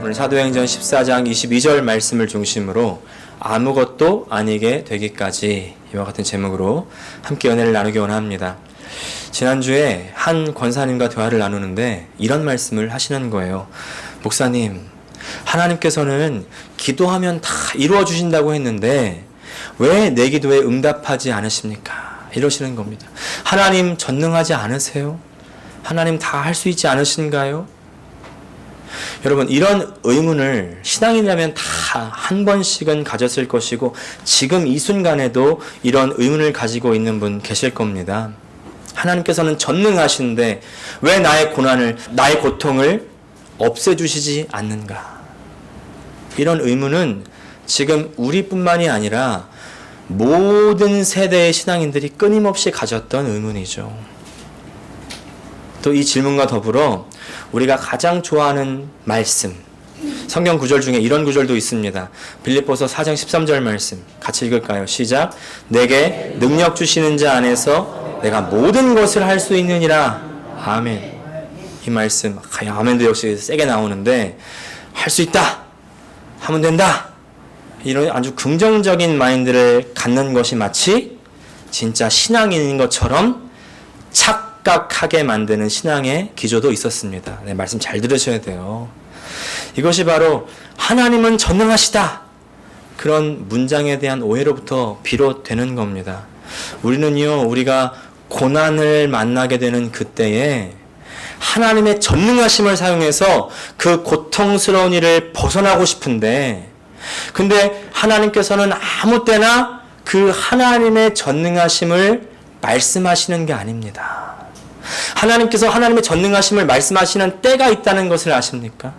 오늘 사도행전 14장 22절 말씀을 중심으로 아무것도 아니게 되기까지 이와 같은 제목으로 함께 은혜를 나누기 원합니다. 지난주에 한 권사님과 대화를 나누는데 이런 말씀을 하시는 거예요. 목사님, 하나님께서는 기도하면 다 이루어 주신다고 했는데 왜 내 기도에 응답하지 않으십니까? 이러시는 겁니다. 하나님 전능하지 않으세요? 하나님 다 할 수 있지 않으신가요? 여러분, 이런 의문을 신앙인이라면 다 한 번씩은 가졌을 것이고 지금 이 순간에도 이런 의문을 가지고 있는 분 계실 겁니다. 하나님께서는 전능하신데 왜 나의 고난을, 나의 고통을 없애주시지 않는가? 이런 의문은 지금 우리뿐만이 아니라 모든 세대의 신앙인들이 끊임없이 가졌던 의문이죠. 또 이 질문과 더불어 우리가 가장 좋아하는 말씀, 성경 구절 중에 이런 구절도 있습니다. 빌립보서 4장 13절 말씀 같이 읽을까요? 시작. 내게 능력 주시는 자 안에서 내가 모든 것을 할 수 있느니라. 아멘. 이 말씀, 아멘도 역시 세게 나오는데 할 수 있다, 하면 된다, 이런 아주 긍정적인 마인드를 갖는 것이 마치 진짜 신앙인인 것처럼 착각하게 만드는 신앙의 기조도 있었습니다. 네, 말씀 잘 들으셔야 돼요. 이것이 바로 하나님은 전능하시다, 그런 문장에 대한 오해로부터 비롯되는 겁니다. 우리는요, 우리가 고난을 만나게 되는 그때에 하나님의 전능하심을 사용해서 그 고통스러운 일을 벗어나고 싶은데, 근데 하나님께서는 아무 때나 그 하나님의 전능하심을 말씀하시는 게 아닙니다. 하나님께서 하나님의 전능하심을 말씀하시는 때가 있다는 것을 아십니까?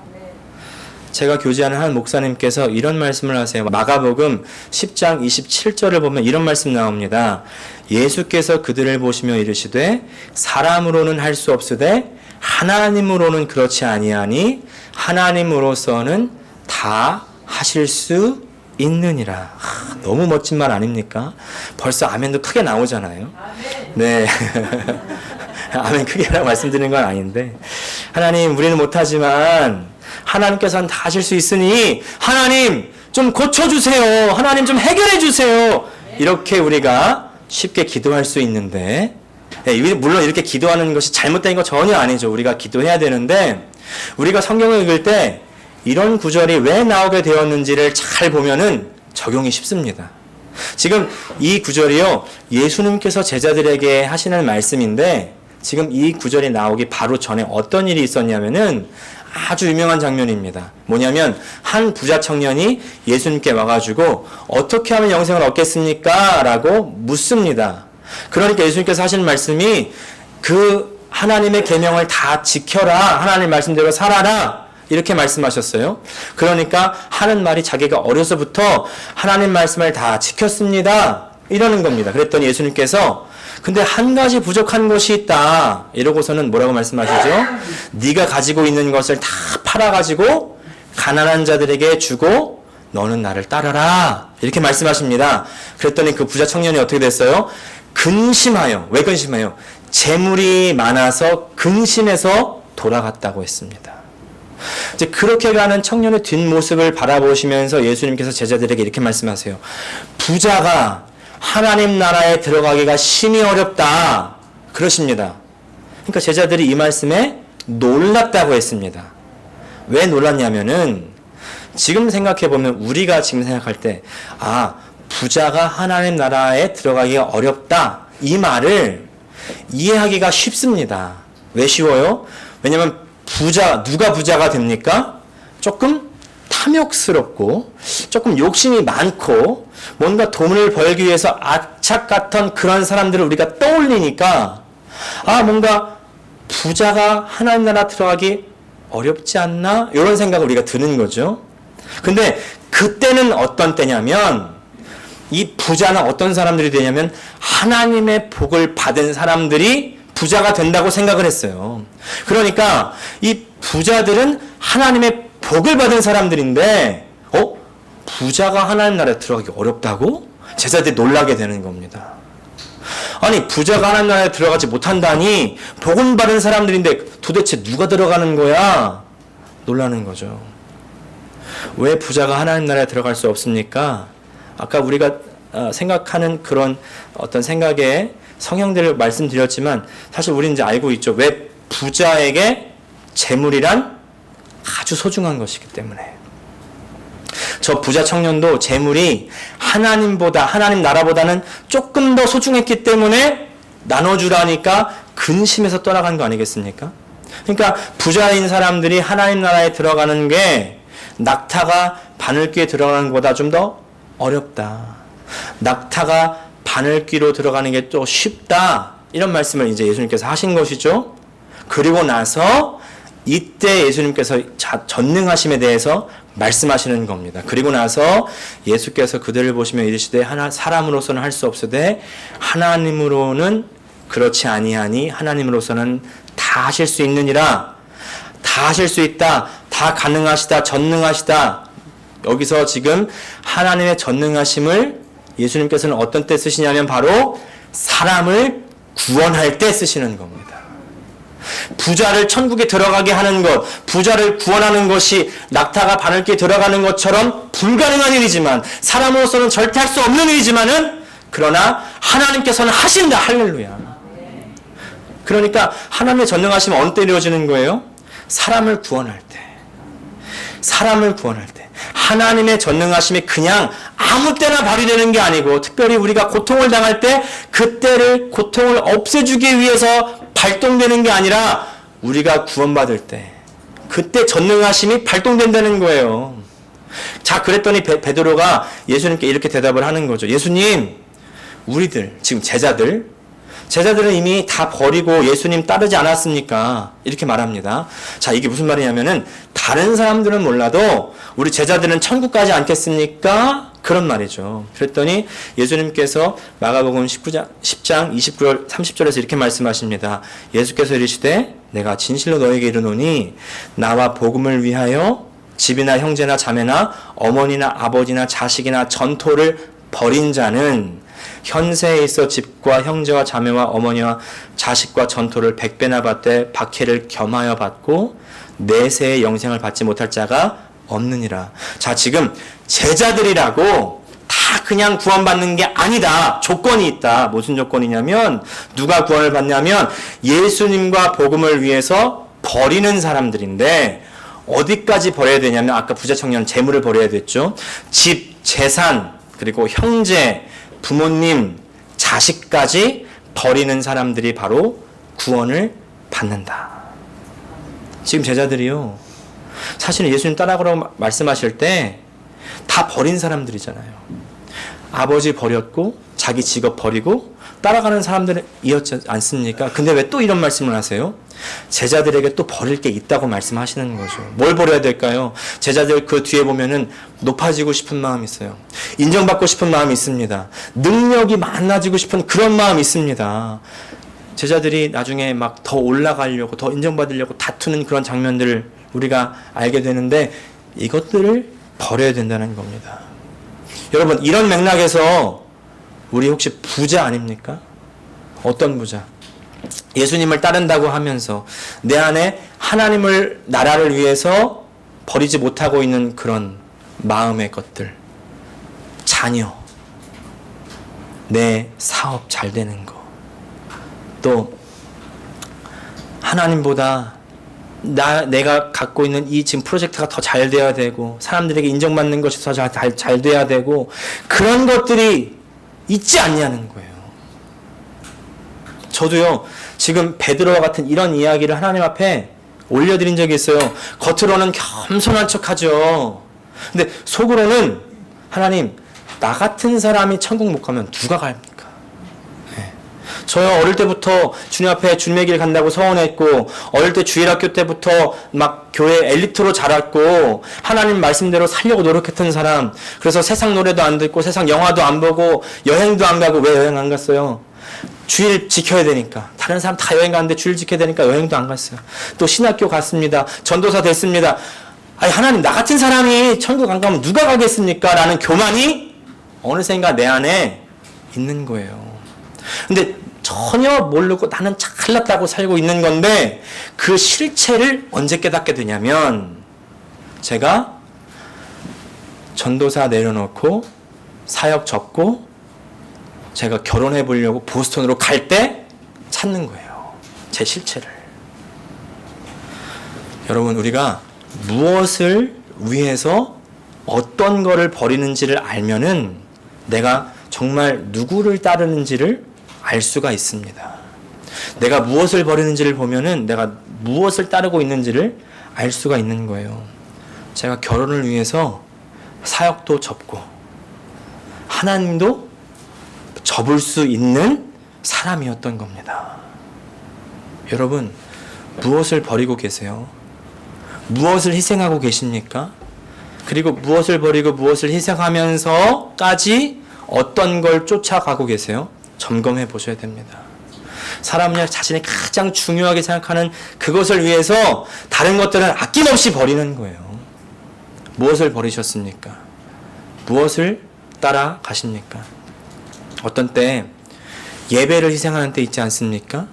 제가 교제하는 한 목사님께서 이런 말씀을 하세요. 마가복음 10장 27절을 보면 이런 말씀 나옵니다. 예수께서 그들을 보시며 이르시되 사람으로는 할 수 없으되 하나님으로는 그렇지 아니하니 하나님으로서는 다 하실 수 있느니라. 너무 멋진 말 아닙니까? 벌써 아멘도 크게 나오잖아요. 네. 아멘 크게 하라고 말씀드리는 건 아닌데, 하나님, 우리는 못하지만 하나님께서는 다 하실 수 있으니 하나님 좀 고쳐주세요, 하나님 좀 해결해주세요, 이렇게 우리가 쉽게 기도할 수 있는데, 물론 이렇게 기도하는 것이 잘못된 거 전혀 아니죠. 우리가 기도해야 되는데, 우리가 성경을 읽을 때 이런 구절이 왜 나오게 되었는지를 잘 보면은 적용이 쉽습니다. 지금 이 구절이요, 예수님께서 제자들에게 하시는 말씀인데, 지금 이 구절이 나오기 바로 전에 어떤 일이 있었냐면은 아주 유명한 장면입니다. 뭐냐면 한 부자 청년이 예수님께 와가지고 어떻게 하면 영생을 얻겠습니까? 라고 묻습니다. 그러니까 예수님께서 하시는 말씀이 그 하나님의 계명을 다 지켜라, 하나님 말씀대로 살아라, 이렇게 말씀하셨어요. 그러니까 하는 말이 자기가 어려서부터 하나님 말씀을 다 지켰습니다, 이러는 겁니다. 그랬더니 예수님께서 근데 한 가지 부족한 것이 있다, 이러고서는 뭐라고 말씀하시죠? 네가 가지고 있는 것을 다 팔아가지고 가난한 자들에게 주고 너는 나를 따르라, 이렇게 말씀하십니다. 그랬더니 그 부자 청년이 어떻게 됐어요? 근심하여. 왜 근심해요? 재물이 많아서 근심해서 돌아갔다고 했습니다. 이제 그렇게 가는 청년의 뒷모습을 바라보시면서 예수님께서 제자들에게 이렇게 말씀하세요. 부자가 하나님 나라에 들어가기가 심히 어렵다, 그러십니다. 그러니까 제자들이 이 말씀에 놀랐다고 했습니다. 왜 놀랐냐면은 지금 생각해보면 우리가 지금 생각할 때 부자가 하나님 나라에 들어가기가 어렵다, 이 말을 이해하기가 쉽습니다. 왜 쉬워요? 왜냐면 누가 부자가 됩니까? 조금 탐욕스럽고 조금 욕심이 많고 뭔가 돈을 벌기 위해서 악착 같은 그런 사람들을 우리가 떠올리니까 뭔가 부자가 하나님 나라 들어가기 어렵지 않나? 이런 생각을 우리가 드는 거죠. 근데 그때는 어떤 때냐면, 이 부자는 어떤 사람들이 되냐면 하나님의 복을 받은 사람들이 부자가 된다고 생각을 했어요. 그러니까 이 부자들은 하나님의 복을 받은 사람들인데 부자가 하나님 나라에 들어가기 어렵다고? 제자들이 놀라게 되는 겁니다. 아니, 부자가 하나님 나라에 들어가지 못한다니, 복은 받은 사람들인데 도대체 누가 들어가는 거야? 놀라는 거죠. 왜 부자가 하나님 나라에 들어갈 수 없습니까? 아까 우리가 생각하는 그런 어떤 생각의 성향들을 말씀드렸지만 사실 우리는 이제 알고 있죠. 왜 부자에게 재물이란 아주 소중한 것이기 때문에. 저 부자 청년도 재물이 하나님보다, 하나님 나라보다는 조금 더 소중했기 때문에 나눠주라니까 근심해서 떠나간 거 아니겠습니까? 그러니까 부자인 사람들이 하나님 나라에 들어가는 게 낙타가 바늘귀에 들어가는 것보다 좀 더 어렵다. 낙타가 바늘귀로 들어가는 게 또 쉽다. 이런 말씀을 이제 예수님께서 하신 것이죠. 그리고 나서 이때 예수님께서 전능하심에 대해서 말씀하시는 겁니다. 그리고 나서 예수께서 그들을 보시며 이르시되 사람으로서는 할 수 없으되 하나님으로는 그렇지 아니하니 하나님으로서는 다 하실 수 있느니라. 다 하실 수 있다. 다 가능하시다. 전능하시다. 여기서 지금 하나님의 전능하심을 예수님께서는 어떤 때 쓰시냐면 바로 사람을 구원할 때 쓰시는 겁니다. 부자를 천국에 들어가게 하는 것, 부자를 구원하는 것이 낙타가 바늘귀에 들어가는 것처럼 불가능한 일이지만, 사람으로서는 절대 할 수 없는 일이지만은, 그러나 하나님께서는 하신다. 할렐루야. 그러니까 하나님의 전능하심은 어느 때 이루어지는 거예요? 사람을 구원할 때. 사람을 구원할 때. 하나님의 전능하심이 그냥 아무 때나 발휘되는 게 아니고, 특별히 우리가 고통을 당할 때 그때를 고통을 없애주기 위해서 발동되는 게 아니라 우리가 구원받을 때 그때 전능하심이 발동된다는 거예요. 자, 그랬더니 베드로가 예수님께 이렇게 대답을 하는 거죠. 예수님, 우리들 지금 제자들은 이미 다 버리고 예수님 따르지 않았습니까? 이렇게 말합니다. 자, 이게 무슨 말이냐면은 다른 사람들은 몰라도 우리 제자들은 천국 가지 않겠습니까? 그런 말이죠. 그랬더니 예수님께서 마가복음 10장 29절 30절에서 이렇게 말씀하십니다. 예수께서 이르시되 내가 진실로 너에게 이르노니 나와 복음을 위하여 집이나 형제나 자매나 어머니나 아버지나 자식이나 전토를 벌인 자는 현세에 있어 집과 형제와 자매와 어머니와 자식과 전토를 100배나 받되 박해를 겸하여 받고 내세의 영생을 받지 못할 자가 없느니라. 자, 지금 제자들이라고 다 그냥 구원받는 게 아니다. 조건이 있다. 무슨 조건이냐면, 누가 구원을 받냐면 예수님과 복음을 위해서 버리는 사람들인데, 어디까지 버려야 되냐면 아까 부자 청년 재물을 버려야 됐죠. 집, 재산, 그리고 형제, 부모님, 자식까지 버리는 사람들이 바로 구원을 받는다. 지금 제자들이요, 사실은 예수님 따라가라고 말씀하실 때 다 버린 사람들이잖아요. 아버지 버렸고 자기 직업 버리고 따라가는 사람들이었지 않습니까? 근데 왜 또 이런 말씀을 하세요? 제자들에게 또 버릴 게 있다고 말씀하시는 거죠. 뭘 버려야 될까요? 제자들 그 뒤에 보면은 높아지고 싶은 마음이 있어요. 인정받고 싶은 마음이 있습니다. 능력이 많아지고 싶은 그런 마음이 있습니다. 제자들이 나중에 막 더 올라가려고, 더 인정받으려고 다투는 그런 장면들을 우리가 알게 되는데, 이것들을 버려야 된다는 겁니다. 여러분, 이런 맥락에서 우리 혹시 부자 아닙니까? 어떤 부자? 예수님을 따른다고 하면서 내 안에 하나님을, 나라를 위해서 버리지 못하고 있는 그런 마음의 것들, 자녀, 내 사업 잘 되는 거, 또 하나님보다 내가 갖고 있는 이 지금 프로젝트가 더 잘 돼야 되고, 사람들에게 인정받는 것이 더 잘 돼야 되고, 그런 것들이 있지 않냐는 거예요. 저도요, 지금 베드로와 같은 이런 이야기를 하나님 앞에 올려드린 적이 있어요. 겉으로는 겸손한 척 하죠. 근데 속으로는, 하나님, 나 같은 사람이 천국 못 가면 누가 갑니까? 저요, 어릴 때부터 주님 앞에 주님의 길 간다고 서원했고, 어릴 때 주일학교 때부터 막 교회 엘리트로 자랐고, 하나님 말씀대로 살려고 노력했던 사람. 그래서 세상 노래도 안 듣고, 세상 영화도 안 보고, 여행도 안 가고. 왜 여행 안 갔어요? 주일 지켜야 되니까. 다른 사람 다 여행 가는데 주일 지켜야 되니까 여행도 안 갔어요. 또 신학교 갔습니다. 전도사 됐습니다. 아니, 하나님, 나 같은 사람이 천국 안 가면 누가 가겠습니까? 라는 교만이 어느샌가 내 안에 있는 거예요. 근데 전혀 모르고 나는 잘났다고 살고 있는 건데, 그 실체를 언제 깨닫게 되냐면, 제가 전도사 내려놓고 사역 접고 제가 결혼해 보려고 보스턴으로 갈 때 찾는 거예요. 제 실체를. 여러분, 우리가 무엇을 위해서 어떤 거를 버리는지를 알면은 내가 정말 누구를 따르는지를 알 수가 있습니다. 내가 무엇을 버리는지를 보면은 내가 무엇을 따르고 있는지를 알 수가 있는 거예요. 제가 결혼을 위해서 사역도 접고 하나님도 접을 수 있는 사람이었던 겁니다. 여러분, 무엇을 버리고 계세요? 무엇을 희생하고 계십니까? 그리고 무엇을 버리고 무엇을 희생하면서까지 어떤 걸 쫓아가고 계세요? 점검해 보셔야 됩니다. 사람이 자신이 가장 중요하게 생각하는 그것을 위해서 다른 것들은 아낌없이 버리는 거예요. 무엇을 버리셨습니까? 무엇을 따라가십니까? 어떤 때 예배를 희생하는 때 있지 않습니까?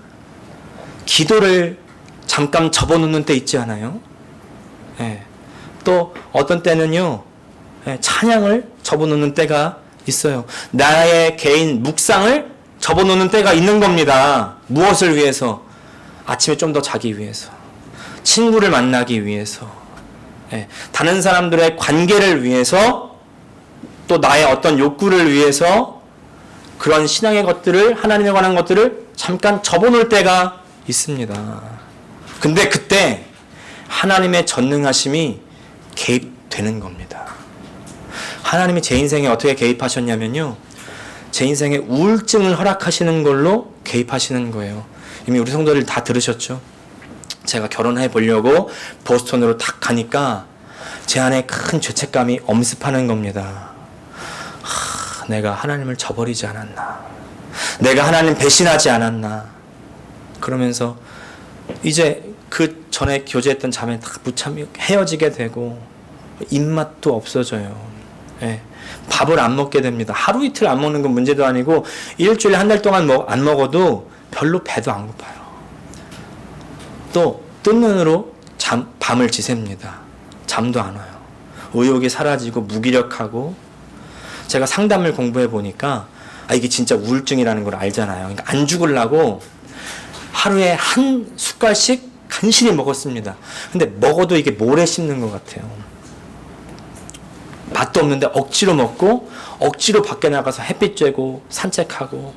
기도를 잠깐 접어놓는 때 있지 않아요? 예. 또 어떤 때는요, 찬양을 접어놓는 때가 있어요. 나의 개인 묵상을 접어놓는 때가 있는 겁니다. 무엇을 위해서? 아침에 좀 더 자기 위해서, 친구를 만나기 위해서, 다른 사람들의 관계를 위해서, 또 나의 어떤 욕구를 위해서 그런 신앙의 것들을, 하나님에 관한 것들을 잠깐 접어놓을 때가 있습니다. 근데 그때 하나님의 전능하심이 개입되는 겁니다. 하나님이 제 인생에 어떻게 개입하셨냐면요, 제 인생에 우울증을 허락하시는 걸로 개입하시는 거예요. 이미 우리 성도들 다 들으셨죠? 제가 결혼해 보려고 보스턴으로 딱 가니까 제 안에 큰 죄책감이 엄습하는 겁니다. 내가 하나님을 저버리지 않았나, 내가 하나님 배신하지 않았나. 그러면서 이제 그 전에 교제했던 자매 다 무참히 헤어지게 되고 입맛도 없어져요. 밥을 안 먹게 됩니다. 하루 이틀 안 먹는 건 문제도 아니고 일주일에 한 달 동안 안 먹어도 별로 배도 안 고파요. 또 뜬 눈으로 밤을 지새웁니다. 잠도 안 와요. 의욕이 사라지고 무기력하고. 제가 상담을 공부해 보니까 이게 진짜 우울증이라는 걸 알잖아요. 그러니까 안 죽으려고 하루에 한 숟갈씩 간신히 먹었습니다. 근데 먹어도 이게 모래 씹는 것 같아요. 맛도 없는데 억지로 먹고 억지로 밖에 나가서 햇빛 쬐고 산책하고,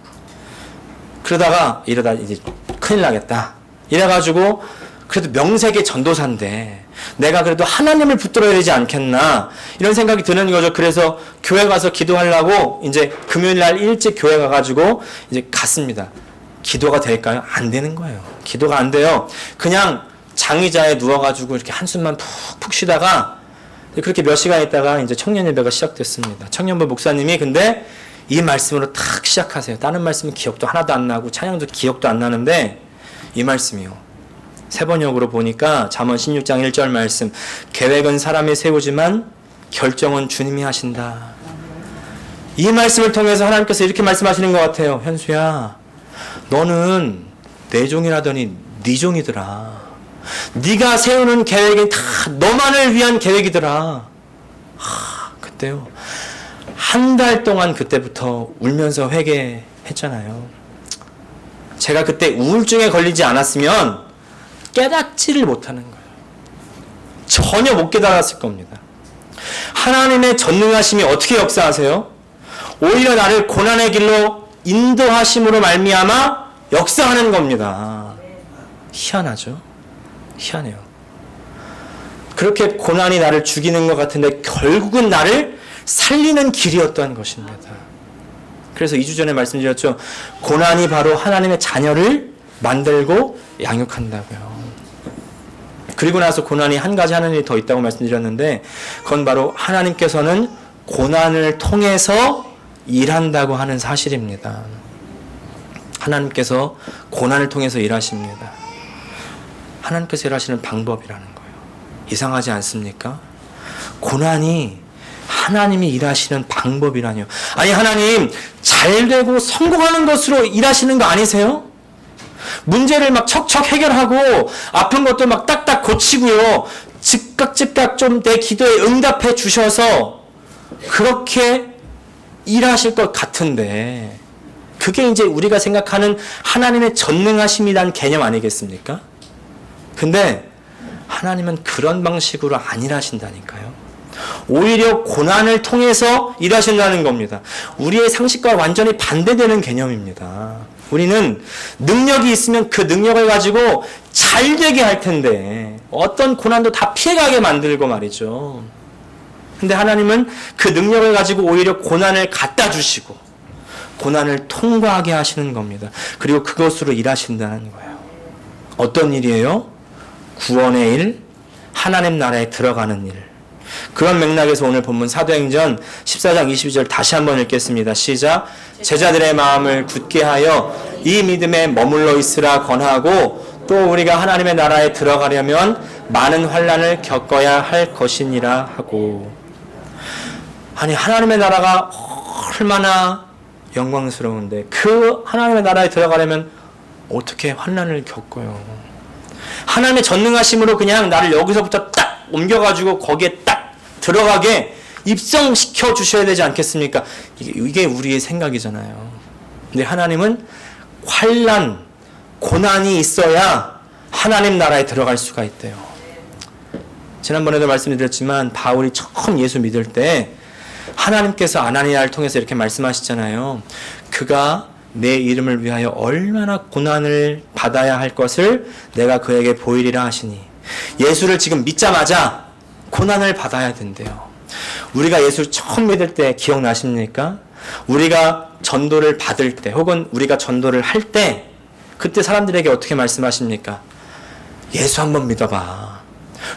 그러다가 이러다 이제 큰일 나겠다 이래가지고, 그래도 명색의 전도사인데 내가 그래도 하나님을 붙들어야 되지 않겠나 이런 생각이 드는 거죠. 그래서 교회 가서 기도하려고 이제 금요일 날 일찍 교회 가가지고 이제 갔습니다. 기도가 될까요? 안 되는 거예요. 기도가 안 돼요. 그냥 장의자에 누워가지고 이렇게 한숨만 푹푹 쉬다가 그렇게 몇 시간 있다가 이제 청년 예배가 시작됐습니다. 청년부 목사님이 근데 이 말씀으로 탁 시작하세요. 다른 말씀은 기억도 하나도 안 나고 찬양도 기억도 안 나는데 이 말씀이요. 세 번역으로 보니까 잠언 16장 1절 말씀, 계획은 사람이 세우지만 결정은 주님이 하신다. 이 말씀을 통해서 하나님께서 이렇게 말씀하시는 것 같아요. 현수야, 너는 내 종이라더니 네 종이더라. 네가 세우는 계획이 다 너만을 위한 계획이더라. 그때요, 한 달 동안 그때부터 울면서 회개했잖아요. 제가 그때 우울증에 걸리지 않았으면 깨닫지를 못하는 거예요. 전혀 못 깨달았을 겁니다. 하나님의 전능하심이 어떻게 역사하세요? 오히려 나를 고난의 길로 인도하심으로 말미암아 역사하는 겁니다. 희한하죠? 희한해요. 그렇게 고난이 나를 죽이는 것 같은데 결국은 나를 살리는 길이었던 것입니다. 그래서 2주 전에 말씀드렸죠. 고난이 바로 하나님의 자녀를 만들고 양육한다고요. 그리고 나서 고난이 한 가지 하는 일이 더 있다고 말씀드렸는데, 그건 바로 하나님께서는 고난을 통해서 일한다고 하는 사실입니다. 하나님께서 고난을 통해서 일하십니다. 하나님께서 일하시는 방법이라는 거예요. 이상하지 않습니까? 고난이 하나님이 일하시는 방법이라뇨. 아니, 하나님 잘 되고 성공하는 것으로 일하시는 거 아니세요? 문제를 막 척척 해결하고 아픈 것도 막 딱딱 고치고요. 즉각 좀 내 기도에 응답해 주셔서 그렇게 일하실 것 같은데 그게 이제 우리가 생각하는 하나님의 전능하심이라는 개념 아니겠습니까? 근데 하나님은 그런 방식으로 안 일하신다니까요. 오히려 고난을 통해서 일하신다는 겁니다. 우리의 상식과 완전히 반대되는 개념입니다. 우리는 능력이 있으면 그 능력을 가지고 잘 되게 할 텐데 어떤 고난도 다 피해가게 만들고 말이죠. 근데 하나님은 그 능력을 가지고 오히려 고난을 갖다 주시고 고난을 통과하게 하시는 겁니다. 그리고 그것으로 일하신다는 거예요. 어떤 일이에요? 구원의 일, 하나님 나라에 들어가는 일. 그런 맥락에서 오늘 본문 사도행전 14장 22절 다시 한번 읽겠습니다. 시작. 제자들의 마음을 굳게 하여 이 믿음에 머물러 있으라 권하고 또 우리가 하나님의 나라에 들어가려면 많은 환난을 겪어야 할 것이니라 하고. 아니 하나님의 나라가 얼마나 영광스러운데 그 하나님의 나라에 들어가려면 어떻게 환난을 겪어요. 하나님의 전능하심으로 그냥 나를 여기서부터 딱 옮겨가지고 거기에 딱 들어가게 입성시켜 주셔야 되지 않겠습니까? 이게 우리의 생각이잖아요. 근데 하나님은 환난, 고난이 있어야 하나님 나라에 들어갈 수가 있대요. 지난번에도 말씀드렸지만 바울이 처음 예수 믿을 때 하나님께서 아나니아를 통해서 이렇게 말씀하시잖아요. 그가 내 이름을 위하여 얼마나 고난을 받아야 할 것을 내가 그에게 보이리라 하시니 예수를 지금 믿자마자 고난을 받아야 된대요. 우리가 예수를 처음 믿을 때 기억나십니까? 우리가 전도를 받을 때 혹은 우리가 전도를 할 때 그때 사람들에게 어떻게 말씀하십니까? 예수 한번 믿어봐.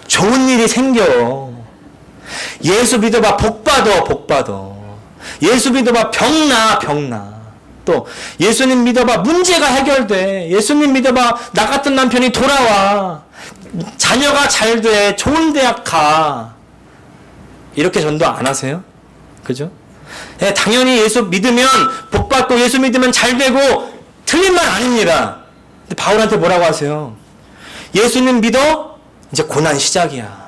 좋은 일이 생겨. 예수 믿어봐. 복 받아. 복 받아. 예수 믿어봐. 병나. 병나. 또 예수님 믿어봐. 문제가 해결돼. 예수님 믿어봐. 나 같은 남편이 돌아와. 자녀가 잘 돼. 좋은 대학 가. 이렇게 전도 안 하세요? 그죠? 예, 당연히 예수 믿으면 복 받고 예수 믿으면 잘 되고 틀린 말 아닙니다. 근데 바울한테 뭐라고 하세요? 예수님 믿어? 이제 고난 시작이야.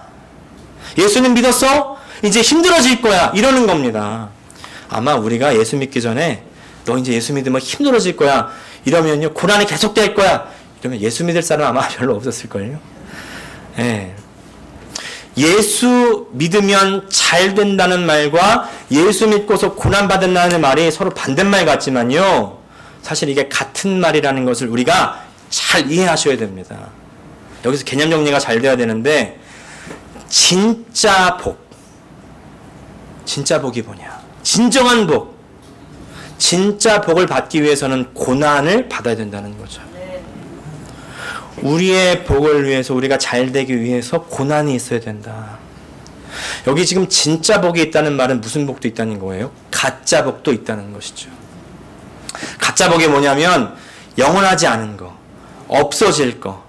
예수님 믿었어? 이제 힘들어질 거야. 이러는 겁니다. 아마 우리가 예수 믿기 전에 너 이제 예수 믿으면 힘들어질 거야. 이러면요 고난이 계속될 거야. 이러면 예수 믿을 사람 아마 별로 없었을걸요. 예. 예수 믿으면 잘 된다는 말과 예수 믿고서 고난 받는다는 말이 서로 반대말 같지만요. 사실 이게 같은 말이라는 것을 우리가 잘 이해하셔야 됩니다. 여기서 개념 정리가 잘 돼야 되는데 진짜 복. 진짜 복이 뭐냐? 진정한 복. 진짜 복을 받기 위해서는 고난을 받아야 된다는 거죠. 우리의 복을 위해서 우리가 잘 되기 위해서 고난이 있어야 된다. 여기 지금 진짜 복이 있다는 말은 무슨 복도 있다는 거예요? 가짜 복도 있다는 것이죠. 가짜 복이 뭐냐면 영원하지 않은 거, 없어질 거.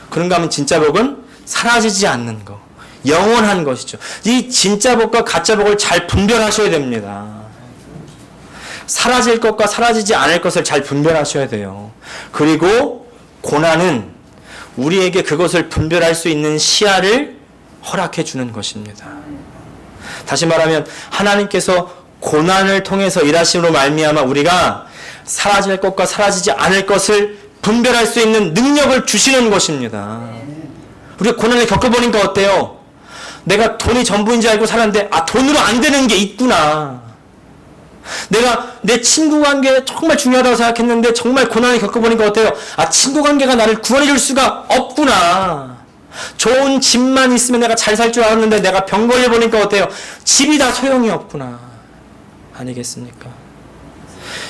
그런가 하면 진짜 복은 사라지지 않는 거, 영원한 것이죠. 이 진짜 복과 가짜 복을 잘 분별하셔야 됩니다. 사라질 것과 사라지지 않을 것을 잘 분별하셔야 돼요. 그리고 고난은 우리에게 그것을 분별할 수 있는 시야를 허락해 주는 것입니다. 다시 말하면 하나님께서 고난을 통해서 일하심으로 말미암아 우리가 사라질 것과 사라지지 않을 것을 분별할 수 있는 능력을 주시는 것입니다. 우리가 고난을 겪어보니까 어때요? 내가 돈이 전부인 줄 알고 살았는데 돈으로 안 되는 게 있구나. 내가 내 친구 관계 정말 중요하다고 생각했는데 정말 고난을 겪어보니까 어때요? 친구 관계가 나를 구원해 줄 수가 없구나. 좋은 집만 있으면 내가 잘 살 줄 알았는데 내가 병 걸려보니까 어때요? 집이 다 소용이 없구나. 아니겠습니까?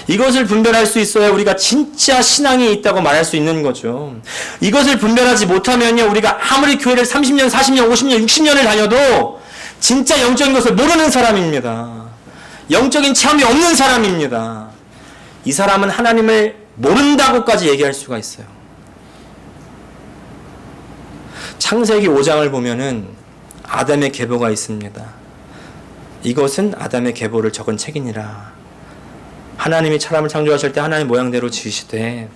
이것을 분별할 수 있어야 우리가 진짜 신앙이 있다고 말할 수 있는 거죠. 이것을 분별하지 못하면요, 우리가 아무리 교회를 30년, 40년, 50년, 60년을 다녀도 진짜 영적인 것을 모르는 사람입니다. 영적인 체험이 없는 사람입니다. 이 사람은 하나님을 모른다고까지 얘기할 수가 있어요. 창세기 5장을 보면은 아담의 계보가 있습니다. 이것은 아담의 계보를 적은 책이니라. 하나님이 사람을 창조하실 때 하나님 모양대로 지으시되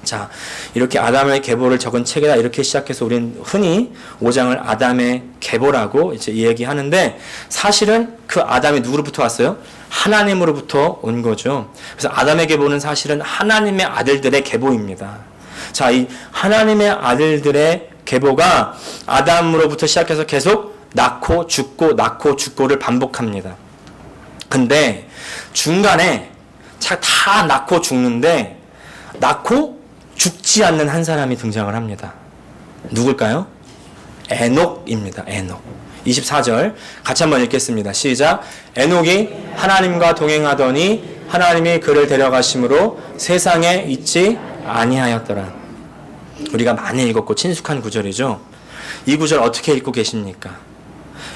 자, 이렇게 아담의 계보를 적은 책이다 이렇게 시작해서 우리는 흔히 5장을 아담의 계보라고 이제 이야기하는데, 사실은 그 아담이 누구로부터 왔어요? 하나님으로부터 온 거죠. 그래서 아담의 계보는 사실은 하나님의 아들들의 계보입니다. 자, 이 하나님의 아들들의 계보가 아담으로부터 시작해서 계속 낳고 죽고 낳고 죽고를 반복합니다. 근데 중간에 다 낳고 죽는데 낳고 죽지 않는 한 사람이 등장을 합니다. 누굴까요? 에녹입니다. 에녹. 24절 같이 한번 읽겠습니다. 시작. 에녹이 하나님과 동행하더니 하나님이 그를 데려가심으로 세상에 있지 아니하였더라. 우리가 많이 읽었고 친숙한 구절이죠. 이 구절 어떻게 읽고 계십니까?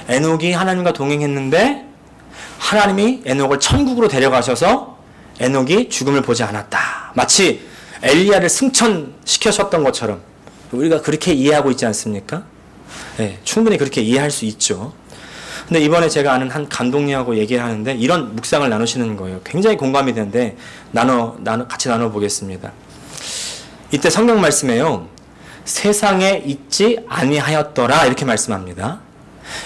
에녹이 하나님과 동행했는데 하나님이 에녹을 천국으로 데려가셔서 에녹이 죽음을 보지 않았다. 마치 엘리야를 승천시켜셨던 것처럼 우리가 그렇게 이해하고 있지 않습니까? 네, 충분히 그렇게 이해할 수 있죠. 근데 이번에 제가 아는 한 감독님하고 얘기를 하는데 이런 묵상을 나누시는 거예요. 굉장히 공감이 되는데 같이 나눠보겠습니다. 이때 성경 말씀에요. 세상에 있지 아니하였더라 이렇게 말씀합니다.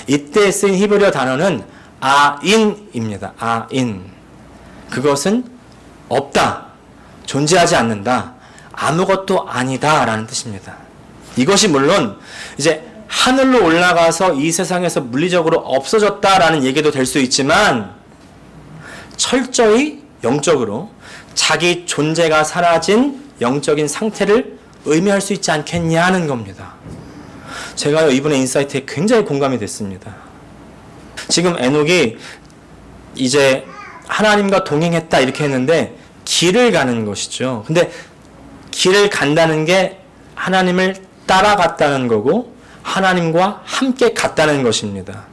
이때 쓰인 히브리어 단어는 아인입니다. 아인. 그것은 없다. 존재하지 않는다. 아무것도 아니다 라는 뜻입니다. 이것이 물론 이제 하늘로 올라가서 이 세상에서 물리적으로 없어졌다라는 얘기도 될 수 있지만 철저히 영적으로 자기 존재가 사라진 영적인 상태를 의미할 수 있지 않겠냐는 겁니다. 제가요 이분의 인사이트에 굉장히 공감이 됐습니다. 지금 에녹이 이제 하나님과 동행했다 이렇게 했는데 길을 가는 것이죠. 근데 길을 간다는 게 하나님을 따라갔다는 거고 하나님과 함께 갔다는 것입니다.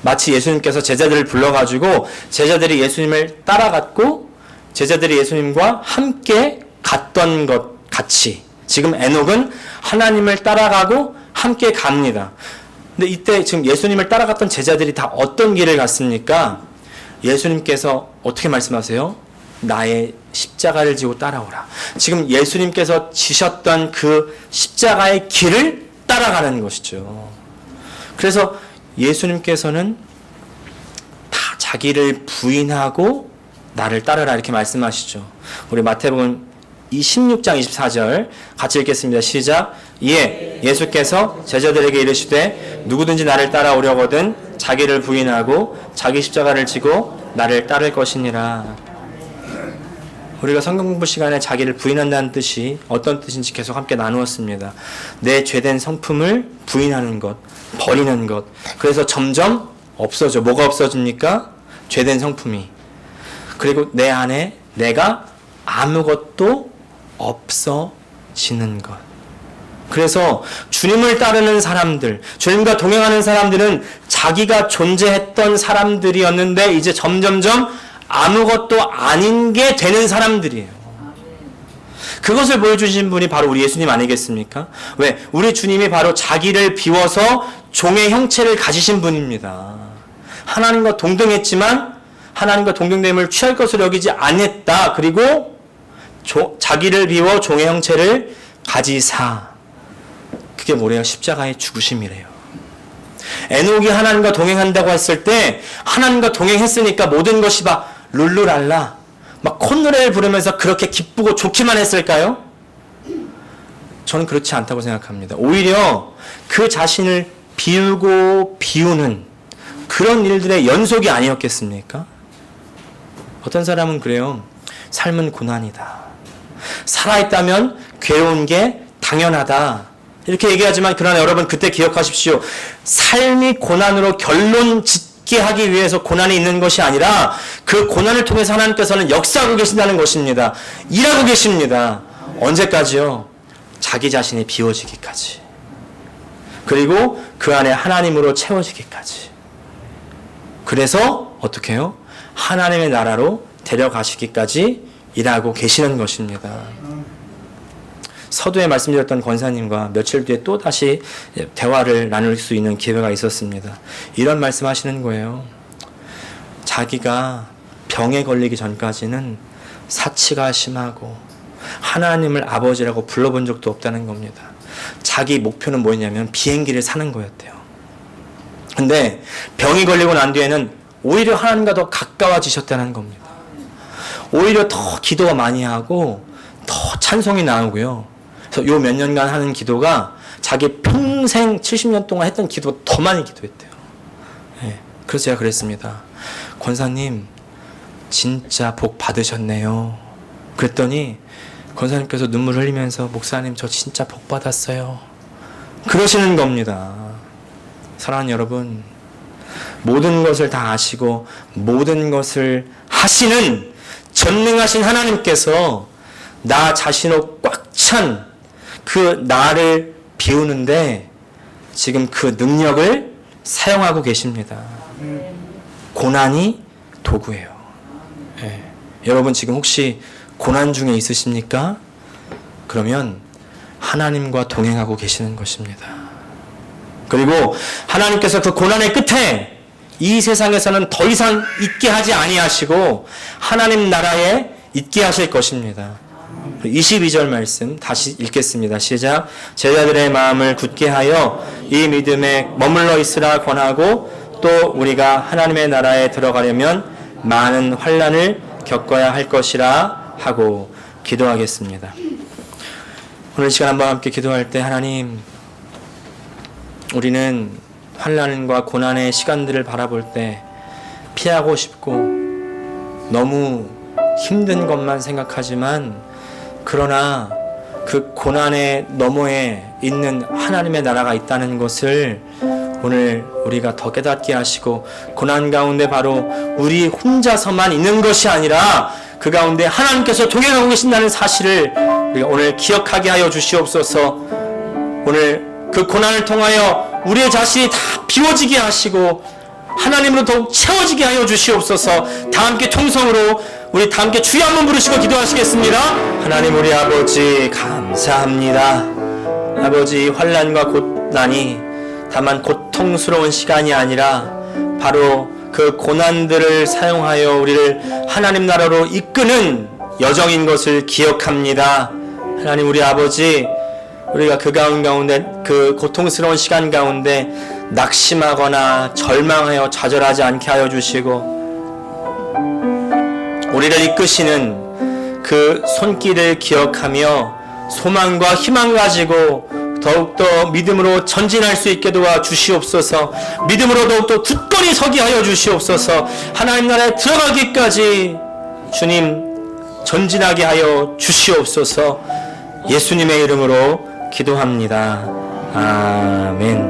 마치 예수님께서 제자들을 불러가지고 제자들이 예수님을 따라갔고 제자들이 예수님과 함께 갔던 것 같이 지금 에녹은 하나님을 따라가고 함께 갑니다. 근데 이때 지금 예수님을 따라갔던 제자들이 다 어떤 길을 갔습니까? 예수님께서 어떻게 말씀하세요? 나의 십자가를 지고 따라오라. 지금 예수님께서 지셨던 그 십자가의 길을 따라가는 것이죠. 그래서 예수님께서는 다 자기를 부인하고 나를 따르라 이렇게 말씀하시죠. 우리 마태복음 16장 24절 같이 읽겠습니다. 시작. 이에 예수께서 제자들에게 이르시되 누구든지 나를 따라오려거든 자기를 부인하고 자기 십자가를 지고 나를 따를 것이니라. 우리가 성경 공부 시간에 자기를 부인한다는 뜻이 어떤 뜻인지 계속 함께 나누었습니다. 내 죄된 성품을 부인하는 것, 버리는 것. 그래서 점점 없어져. 뭐가 없어집니까? 죄된 성품이. 그리고 내 안에 내가 아무것도 없어지는 것. 그래서 주님을 따르는 사람들, 주님과 동행하는 사람들은 자기가 존재했던 사람들이었는데 이제 점점점 아무것도 아닌 게 되는 사람들이에요. 그것을 보여주신 분이 바로 우리 예수님 아니겠습니까? 왜? 우리 주님이 바로 자기를 비워서 종의 형체를 가지신 분입니다. 하나님과 동등했지만 하나님과 동등됨을 취할 것으로 여기지 않았다. 그리고 자기를 비워 종의 형체를 가지사. 그게 뭐래요? 십자가의 죽으심이래요. 에녹이 하나님과 동행한다고 했을 때 하나님과 동행했으니까 모든 것이 막 룰루랄라 막 콧노래를 부르면서 그렇게 기쁘고 좋기만 했을까요? 저는 그렇지 않다고 생각합니다. 오히려 그 자신을 비우고 비우는 그런 일들의 연속이 아니었겠습니까? 어떤 사람은 그래요. 삶은 고난이다. 살아있다면 괴로운 게 당연하다. 이렇게 얘기하지만 그러나 여러분 그때 기억하십시오. 삶이 고난으로 결론 짓게 하기 위해서 고난이 있는 것이 아니라 그 고난을 통해서 하나님께서는 역사하고 계신다는 것입니다. 일하고 계십니다. 언제까지요? 자기 자신이 비워지기까지. 그리고 그 안에 하나님으로 채워지기까지. 그래서 어떻게 해요? 하나님의 나라로 데려가시기까지 일하고 계시는 것입니다. 서두에 말씀드렸던 권사님과 며칠 뒤에 또 다시 대화를 나눌 수 있는 기회가 있었습니다. 이런 말씀하시는 거예요. 자기가 병에 걸리기 전까지는 사치가 심하고 하나님을 아버지라고 불러본 적도 없다는 겁니다. 자기 목표는 뭐였냐면 비행기를 사는 거였대요. 근데 병이 걸리고 난 뒤에는 오히려 하나님과 더 가까워지셨다는 겁니다. 오히려 더 기도가 많이 하고 더 찬송이 나오고요. 그래서 요 몇 년간 하는 기도가 자기 평생 70년 동안 했던 기도보다 더 많이 기도했대요. 네. 그래서 제가 그랬습니다. 권사님 진짜 복 받으셨네요. 그랬더니 권사님께서 눈물 흘리면서 목사님 저 진짜 복 받았어요. 그러시는 겁니다. 사랑하는 여러분, 모든 것을 다 아시고 모든 것을 하시는 전능하신 하나님께서 나 자신으로 꽉 찬 그 나를 비우는데 지금 그 능력을 사용하고 계십니다. 고난이 도구예요. 네. 여러분 지금 혹시 고난 중에 있으십니까? 그러면 하나님과 동행하고 계시는 것입니다. 그리고 하나님께서 그 고난의 끝에 이 세상에서는 더 이상 있게 하지 아니하시고 하나님 나라에 있게 하실 것입니다. 22절 말씀 다시 읽겠습니다. 시작. 제자들의 마음을 굳게 하여 이 믿음에 머물러 있으라 권하고 또 우리가 하나님의 나라에 들어가려면 많은 환난을 겪어야 할 것이라 하고 기도하겠습니다. 오늘 이 시간 한번 함께 기도할 때 하나님, 우리는 환난과 고난의 시간들을 바라볼 때 피하고 싶고 너무 힘든 것만 생각하지만 그러나 그 고난의 너머에 있는 하나님의 나라가 있다는 것을 오늘 우리가 더 깨닫게 하시고 고난 가운데 바로 우리 혼자서만 있는 것이 아니라 그 가운데 하나님께서 동행하고 계신다는 사실을 우리가 오늘 기억하게 하여 주시옵소서. 오늘 그 고난을 통하여 우리의 자신이 다 비워지게 하시고 하나님으로 더욱 채워지게 하여 주시옵소서. 다 함께 통성으로 우리 다 함께 주여 한번 부르시고 기도하시겠습니다. 하나님 우리 아버지 감사합니다. 아버지 환난과 고난이 다만 고통스러운 시간이 아니라 바로 그 고난들을 사용하여 우리를 하나님 나라로 이끄는 여정인 것을 기억합니다. 하나님 우리 아버지, 우리가 그 가운데 그 고통스러운 시간 가운데 낙심하거나 절망하여 좌절하지 않게 하여 주시고 우리를 이끄시는 그 손길을 기억하며 소망과 희망 가지고 더욱더 믿음으로 전진할 수 있게 도와주시옵소서. 믿음으로 더욱더 굳건히 서게 하여 주시옵소서. 하나님 나라에 들어가기까지 주님 전진하게 하여 주시옵소서. 예수님의 이름으로 기도합니다. 아멘.